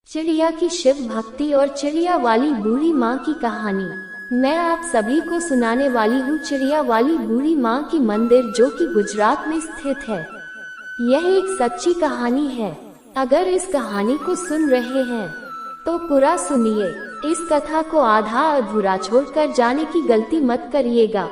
चिड़िया की शिव भक्ति और चिड़िया वाली बूढ़ी माँ की कहानी मैं आप सभी को सुनाने वाली हूँ। चिड़िया वाली बूढ़ी माँ की मंदिर जो कि गुजरात में स्थित है। यह एक सच्ची कहानी है। अगर इस कहानी को सुन रहे हैं तो पूरा सुनिए। इस कथा को आधा अधूरा छोड़कर जाने की गलती मत करिएगा,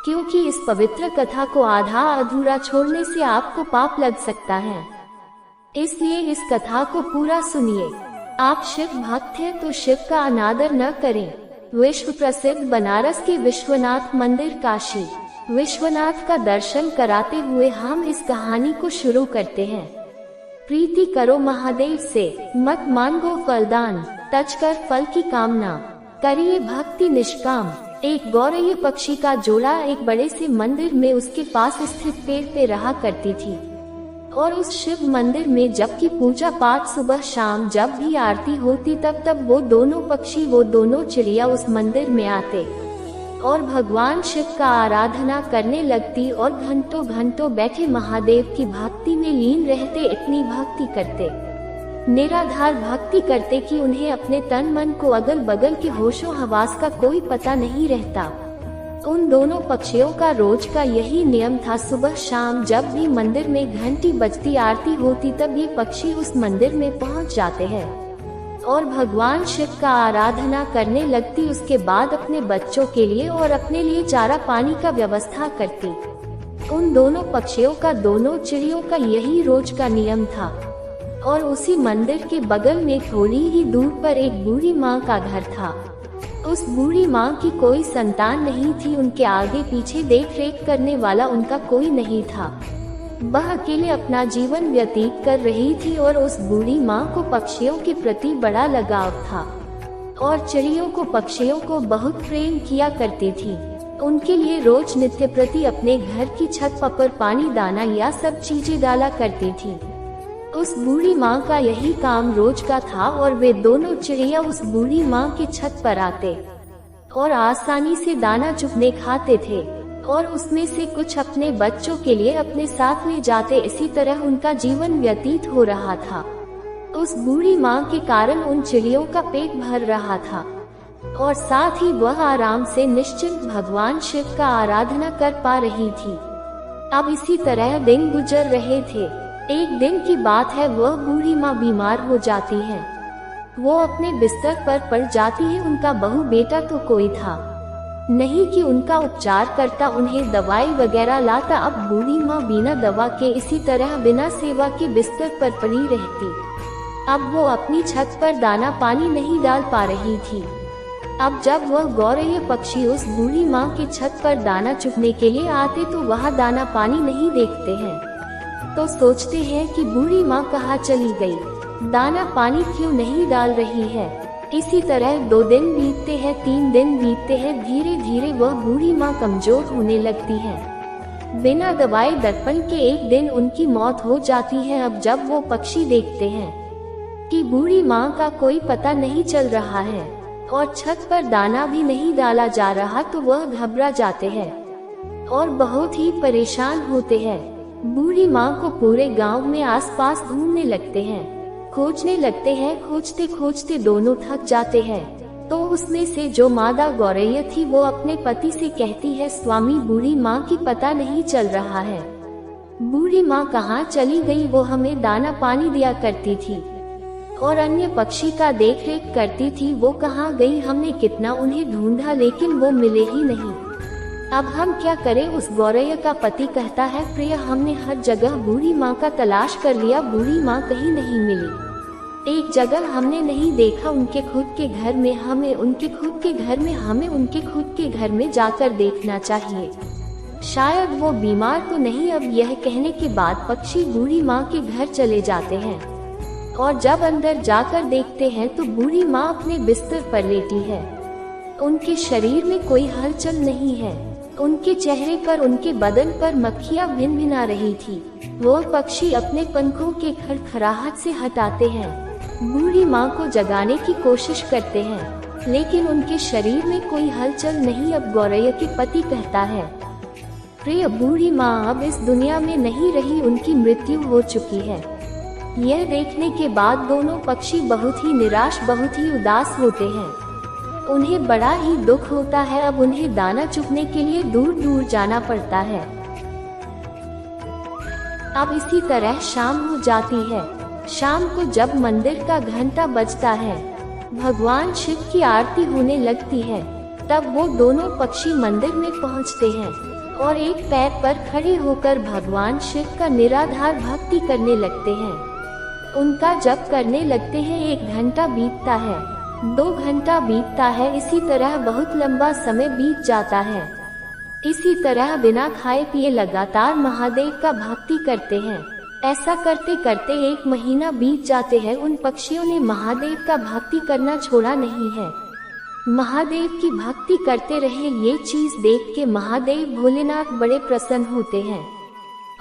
क्योंकि इस पवित्र कथा को आधा अधूरा छोड़ने से आपको पाप लग सकता है। इसलिए इस कथा को पूरा सुनिए। आप शिव भक्त हैं तो शिव का अनादर न करें। विश्व प्रसिद्ध बनारस के विश्वनाथ मंदिर काशी विश्वनाथ का दर्शन कराते हुए हम इस कहानी को शुरू करते हैं। प्रीति करो महादेव से, मत मांगो फलदान, तज कर फल की कामना, करिए भक्ति निष्काम। एक गौरैया पक्षी का जोड़ा एक बड़े से मंदिर में उसके पास स्थित पेड़ पे रहा करती थी। और उस शिव मंदिर में जबकि पूजा पाठ सुबह शाम जब भी आरती होती तब वो दोनों चिड़िया उस मंदिर में आते और भगवान शिव का आराधना करने लगती और घंटों घंटों बैठे महादेव की भक्ति में लीन रहते। इतनी भक्ति करते, निराधार भक्ति करते कि उन्हें अपने तन मन को अगल बगल के होशो हवास का कोई पता नहीं रहता। उन दोनों पक्षियों का रोज का यही नियम था। सुबह शाम जब भी मंदिर में घंटी बजती आरती होती तब ये पक्षी उस मंदिर में पहुंच जाते हैं और भगवान शिव का आराधना करने लगती। उसके बाद अपने बच्चों के लिए और अपने लिए चारा पानी का व्यवस्था करती। उन दोनों पक्षियों का, दोनों चिड़ियों का यही रोज का नियम था। और उसी मंदिर के बगल में थोड़ी ही दूर पर एक बूढ़ी माँ का घर था। उस बूढ़ी माँ की कोई संतान नहीं थी। उनके आगे पीछे देख रेख करने वाला उनका कोई नहीं था। वह अकेले अपना जीवन व्यतीत कर रही थी और उस बूढ़ी माँ को पक्षियों के प्रति बड़ा लगाव था और चिड़ियों को, पक्षियों को बहुत प्रेम किया करती थी। उनके लिए रोज नित्य प्रति अपने घर की छत पर पानी, दाना या सब चीजें डाला करती थी। उस बूढ़ी माँ का यही काम रोज का था और वे दोनों चिड़िया उस बूढ़ी माँ की छत पर आते और आसानी से दाना चुगने खाते थे और उसमें से कुछ अपने बच्चों के लिए अपने साथ ले जाते। इसी तरह उनका जीवन व्यतीत हो रहा था। उस बूढ़ी माँ के कारण उन चिड़ियों का पेट भर रहा था और साथ ही वह आराम से निश्चिंत भगवान शिव का आराधना कर पा रही थी। अब इसी तरह दिन गुजर रहे थे। एक दिन की बात है, वह बूढ़ी माँ बीमार हो जाती है। वो अपने बिस्तर पर पड़ जाती है। उनका बहू बेटा तो कोई था नहीं कि उनका उपचार करता, उन्हें दवाई वगैरह लाता। अब बूढ़ी माँ बिना दवा के, इसी तरह बिना सेवा के बिस्तर पर पड़ी रहती। अब वो अपनी छत पर दाना पानी नहीं डाल पा रही थी। अब जब वह गौरैया पक्षी उस बूढ़ी माँ की छत पर दाना चुगने के लिए आते तो वह दाना पानी नहीं देखते हैं तो सोचते हैं कि बूढ़ी माँ कहाँ चली गई, दाना पानी क्यों नहीं डाल रही है। इसी तरह 2 दिन बीतते हैं, 3 दिन बीतते हैं। धीरे धीरे वह बूढ़ी माँ कमजोर होने लगती है। बिना दवाई दर्पण के एक दिन उनकी मौत हो जाती है। अब जब वो पक्षी देखते हैं कि बूढ़ी माँ का कोई पता नहीं चल रहा है और छत पर दाना भी नहीं डाला जा रहा तो वह घबरा जाते हैं और बहुत ही परेशान होते हैं। बूढ़ी माँ को पूरे गांव में आसपास ढूंढने लगते हैं, खोजने लगते हैं। खोजते खोजते दोनों थक जाते हैं तो उसमें से जो मादा गौरैया थी वो अपने पति से कहती है, स्वामी बूढ़ी माँ की पता नहीं चल रहा है। बूढ़ी माँ कहाँ चली गई? वो हमें दाना पानी दिया करती थी और अन्य पक्षी का देख रेख करती थी। वो कहाँ गई? हमने कितना उन्हें ढूंढा लेकिन वो मिले ही नहीं। अब हम क्या करें? उस गौरैया का पति कहता है, प्रिय हमने हर जगह बूढ़ी माँ का तलाश कर लिया, बूढ़ी माँ कहीं नहीं मिली। एक जगह हमने नहीं देखा, उनके खुद के घर में। हमें उनके खुद के घर में जाकर देखना चाहिए, शायद वो बीमार तो नहीं। अब यह कहने के बाद पक्षी बूढ़ी माँ के घर चले जाते हैं और जब अंदर जाकर देखते हैं तो बूढ़ी माँ अपने बिस्तर पर लेटी है। उनके शरीर में कोई हलचल नहीं है। उनके चेहरे पर, उनके बदन पर मक्खियाँ भिनभिना रही थी। वो पक्षी अपने पंखों के खड़खड़ाहट से हटाते हैं, बूढ़ी माँ को जगाने की कोशिश करते हैं लेकिन उनके शरीर में कोई हलचल नहीं। अब गौरैया के पति कहता है, प्रिय बूढ़ी माँ अब इस दुनिया में नहीं रही, उनकी मृत्यु हो चुकी है। यह देखने के बाद दोनों पक्षी बहुत ही निराश, बहुत ही उदास होते हैं। उन्हें बड़ा ही दुख होता है। अब उन्हें दाना चुगने के लिए दूर दूर जाना पड़ता है। अब इसी तरह शाम हो जाती है। शाम को जब मंदिर का घंटा बजता है, भगवान शिव की आरती होने लगती है, तब वो दोनों पक्षी मंदिर में पहुंचते हैं और एक पैर पर खड़े होकर भगवान शिव का निराधार भक्ति करने लगते हैं। उनका जप करने लगते हैं। 1 घंटा बीतता है, 2 घंटा बीतता है, इसी तरह बहुत लंबा समय बीत जाता है। इसी तरह बिना खाए पिए लगातार महादेव का भक्ति करते हैं। ऐसा करते करते 1 महीना बीत जाते हैं। उन पक्षियों ने महादेव का भक्ति करना छोड़ा नहीं है। महादेव की भक्ति करते रहे। ये चीज देख के महादेव भोलेनाथ बड़े प्रसन्न होते हैं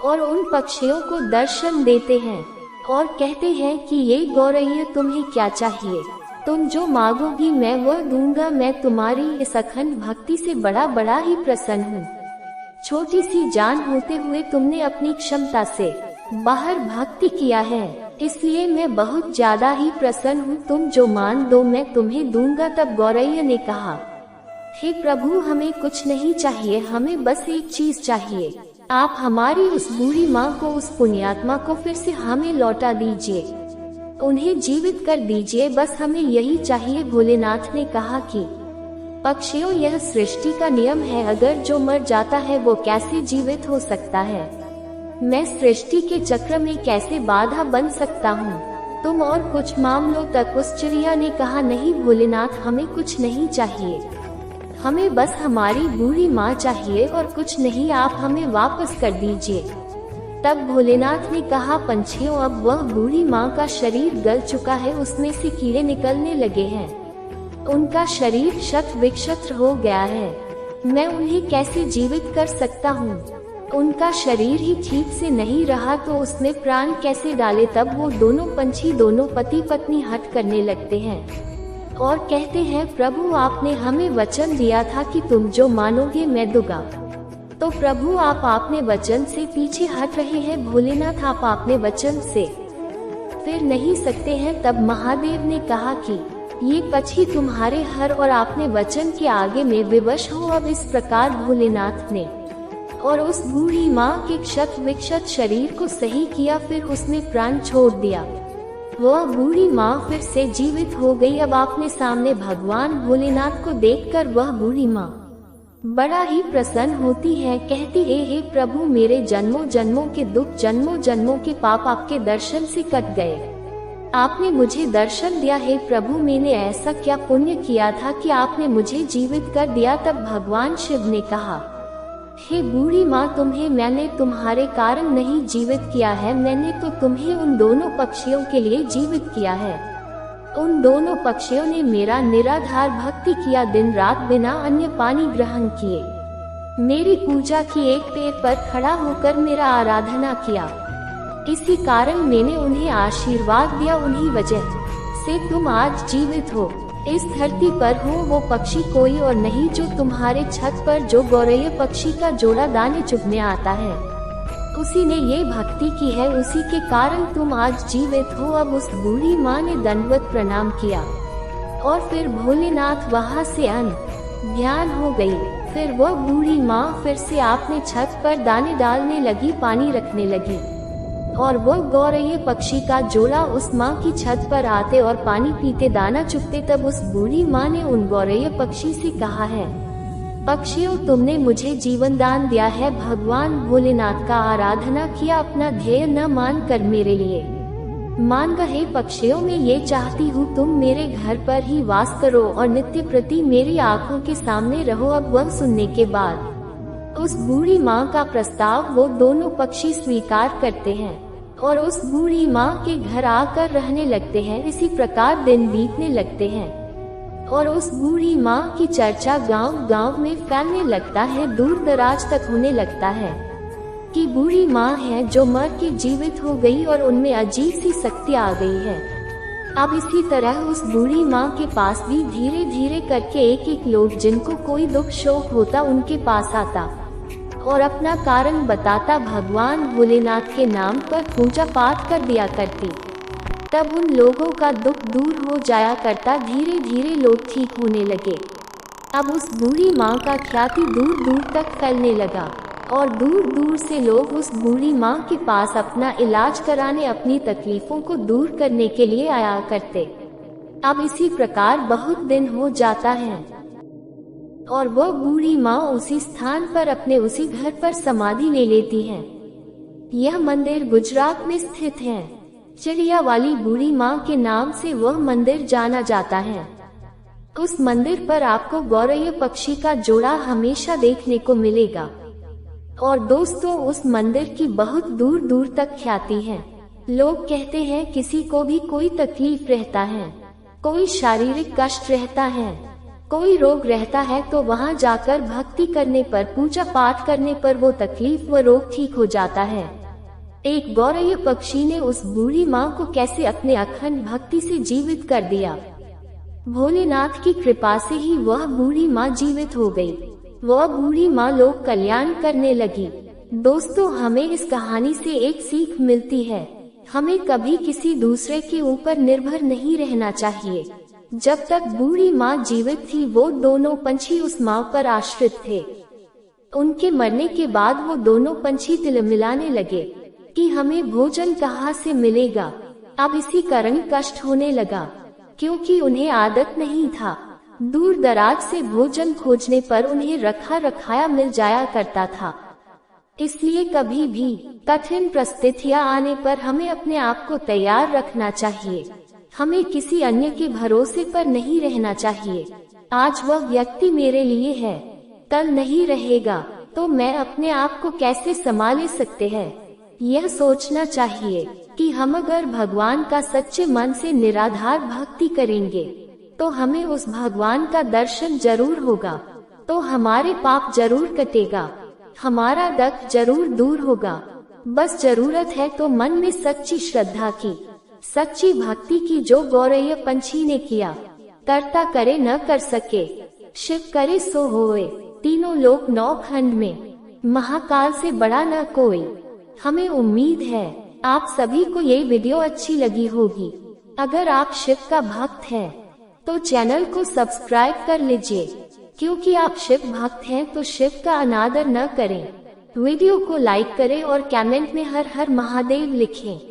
और उन पक्षियों को दर्शन देते हैं और कहते हैं कि ये गौरैया, तुम्हें क्या चाहिए? तुम जो मांगोगी मैं वो दूंगा। मैं तुम्हारी इस अखंड भक्ति से बड़ा ही प्रसन्न हूँ। छोटी सी जान होते हुए तुमने अपनी क्षमता से बाहर भक्ति किया है, इसलिए मैं बहुत ज्यादा ही प्रसन्न हूँ। तुम जो मांग दो मैं तुम्हें दूंगा। तब गौरैया ने कहा, हे प्रभु, हमें कुछ नहीं चाहिए, हमें बस एक चीज चाहिए। आप हमारी उस बूढ़ी माँ को, उस पुण्यात्मा को फिर से हमें लौटा दीजिए, उन्हें जीवित कर दीजिए, बस हमें यही चाहिए। भोलेनाथ ने कहा कि पक्षियों, यह सृष्टि का नियम है, अगर जो मर जाता है वो कैसे जीवित हो सकता है? मैं सृष्टि के चक्र में कैसे बाधा बन सकता हूँ? तुम और कुछ मामलों तक। उस चिड़िया ने कहा, नहीं भोलेनाथ, हमें कुछ नहीं चाहिए, हमें बस हमारी बूढ़ी माँ चाहिए और कुछ नहीं, आप हमें वापस कर दीजिए। तब भोलेनाथ ने कहा, पंछियों, अब वह बूढ़ी माँ का शरीर गल चुका है, उसमें से कीड़े निकलने लगे हैं, उनका शरीर क्षत विक्षत हो गया है, मैं उन्हें कैसे जीवित कर सकता हूँ? उनका शरीर ही ठीक से नहीं रहा तो उसमें प्राण कैसे डाले? तब वो दोनों पंछी, दोनों पति पत्नी हट करने लगते हैं और कहते हैं, प्रभु, आपने हमें वचन दिया था कि तुम जो मानोगे मैं दूंगा। तो प्रभु, आप अपने वचन से पीछे हट रहे हैं। भोलेनाथ, आप अपने वचन से फिर नहीं सकते हैं। तब महादेव ने कहा कि ये पक्षी तुम्हारे हर और आपने वचन के आगे में विवश हो। अब इस प्रकार भोलेनाथ ने और उस बूढ़ी माँ के क्षत विक्षत शरीर को सही किया, फिर उसने प्राण छोड़ दिया। वह बूढ़ी माँ फिर से जीवित हो गई। अब आपने सामने भगवान भोलेनाथ को देखकर वह बूढ़ी माँ बड़ा ही प्रसन्न होती है। कहती है, हे प्रभु, मेरे जन्मों जन्मों के दुख, जन्मों जन्मों के पाप आपके दर्शन से कट गए। आपने मुझे दर्शन दिया। हे प्रभु, मैंने ऐसा क्या पुण्य किया था कि आपने मुझे जीवित कर दिया? तब भगवान शिव ने कहा, हे बूढ़ी माँ, तुम्हें मैंने तुम्हारे कारण नहीं जीवित किया है, मैंने तो तुम्हें उन दोनों पक्षियों के लिए जीवित किया है। उन दोनों पक्षियों ने मेरा निराधार भक्ति किया, दिन रात बिना अन्य पानी ग्रहण किए, मेरी पूजा की, एक पेड़ पर खड़ा होकर मेरा आराधना किया। इसी कारण मैंने उन्हें आशीर्वाद दिया, उन्हीं वजह से तुम आज जीवित हो। इस धरती पर हो वो पक्षी कोई और नहीं जो तुम्हारे छत पर, जो गौरैया पक्षी का जोड़ा दाने चुगने आता है, उसी ने ये भक्ति की है, उसी के कारण तुम आज जीवित हो। अब उस बूढ़ी माँ ने दंडवत प्रणाम किया और फिर भोलेनाथ वहाँ से ध्यान हो गई। फिर वह बूढ़ी माँ फिर से आपने छत पर दाने डालने लगी, पानी रखने लगी और वह गौरैया पक्षी का जोड़ा उस माँ की छत पर आते और पानी पीते, दाना चुगते। तब उस बूढ़ी माँ ने उन गौरैया पक्षी से कहा है, पक्षियों, तुमने मुझे जीवन दान दिया है, भगवान भोलेनाथ का आराधना किया, अपना ध्येय न मान कर मेरे लिए मान गए। पक्षियों, मैं ये चाहती हूँ तुम मेरे घर पर ही वास करो और नित्य प्रति मेरी आँखों के सामने रहो। अब वह सुनने के बाद उस बूढ़ी माँ का प्रस्ताव वो दोनों पक्षी स्वीकार करते हैं और उस बूढ़ी माँ के घर आकर रहने लगते हैं। इसी प्रकार दिन बीतने लगते हैं और उस बूढ़ी माँ की चर्चा गांव गांव में फैलने लगता है, दूर दराज तक होने लगता है कि बूढ़ी माँ है जो मर के जीवित हो गई और उनमें अजीब सी शक्ति आ गई है। अब इसी तरह उस बूढ़ी माँ के पास भी धीरे धीरे करके एक एक लोग, जिनको कोई दुख शोक होता, उनके पास आता और अपना कारण बताता भगवान भोलेनाथ के नाम पर पूजा पाठ कर दिया करती। तब उन लोगों का दुख दूर हो जाया करता। धीरे धीरे लोग ठीक होने लगे। अब उस बूढ़ी माँ का ख्याति दूर दूर तक फैलने लगा और दूर दूर से लोग उस बूढ़ी माँ के पास अपना इलाज कराने, अपनी तकलीफों को दूर करने के लिए आया करते। अब इसी प्रकार बहुत दिन हो जाता है और वह बूढ़ी माँ उसी स्थान पर अपने उसी घर पर समाधि ले लेती है। यह मंदिर गुजरात में स्थित है। चिड़िया वाली बूढ़ी माँ के नाम से वह मंदिर जाना जाता है। उस मंदिर पर आपको गौरैया पक्षी का जोड़ा हमेशा देखने को मिलेगा। और दोस्तों, उस मंदिर की बहुत दूर दूर तक ख्याति है। लोग कहते हैं किसी को भी कोई तकलीफ रहता है, कोई शारीरिक कष्ट रहता है, कोई रोग रहता है, तो वहां जाकर भक्ति करने पर, पूजा पाठ करने पर वो तकलीफ व रोग ठीक हो जाता है। एक गौरैया पक्षी ने उस बूढ़ी माँ को कैसे अपने अखंड भक्ति से जीवित कर दिया। भोलेनाथ की कृपा से ही वह बूढ़ी माँ जीवित हो गई। वह बूढ़ी माँ लोक कल्याण करने लगी। दोस्तों, हमें इस कहानी से एक सीख मिलती है। हमें कभी किसी दूसरे के ऊपर निर्भर नहीं रहना चाहिए। जब तक बूढ़ी माँ जीवित थी, वो दोनों पंछी उस माँ पर आश्रित थे। उनके मरने के बाद वो दोनों पंछी तिलमिलाने लगे कि हमें भोजन कहाँ से मिलेगा। अब इसी कारण कष्ट होने लगा, क्योंकि उन्हें आदत नहीं था। दूर दराज से भोजन खोजने पर उन्हें रखा रखाया मिल जाया करता था। इसलिए कभी भी कठिन परिस्थितियां आने पर हमें अपने आप को तैयार रखना चाहिए। हमें किसी अन्य के भरोसे पर नहीं रहना चाहिए। आज वह व्यक्ति मेरे लिए है, कल नहीं रहेगा, तो मैं अपने आप को कैसे संभाल सकते हैं। यह सोचना चाहिए कि हम अगर भगवान का सच्चे मन से निराधार भक्ति करेंगे तो हमें उस भगवान का दर्शन जरूर होगा, तो हमारे पाप जरूर कटेगा, हमारा दुख जरूर दूर होगा। बस जरूरत है तो मन में सच्ची श्रद्धा की, सच्ची भक्ति की, जो गौरैया पंछी ने किया। करता करे न कर सके, शिव करे सो होए। तीनों लोक 9 खंड में, महाकाल से बड़ा न कोई। हमें उम्मीद है आप सभी को ये वीडियो अच्छी लगी होगी। अगर आप शिव का भक्त हैं तो चैनल को सब्सक्राइब कर लीजिए, क्योंकि आप शिव भक्त हैं तो शिव का अनादर न करें। वीडियो को लाइक करें और कमेंट में हर हर महादेव लिखें।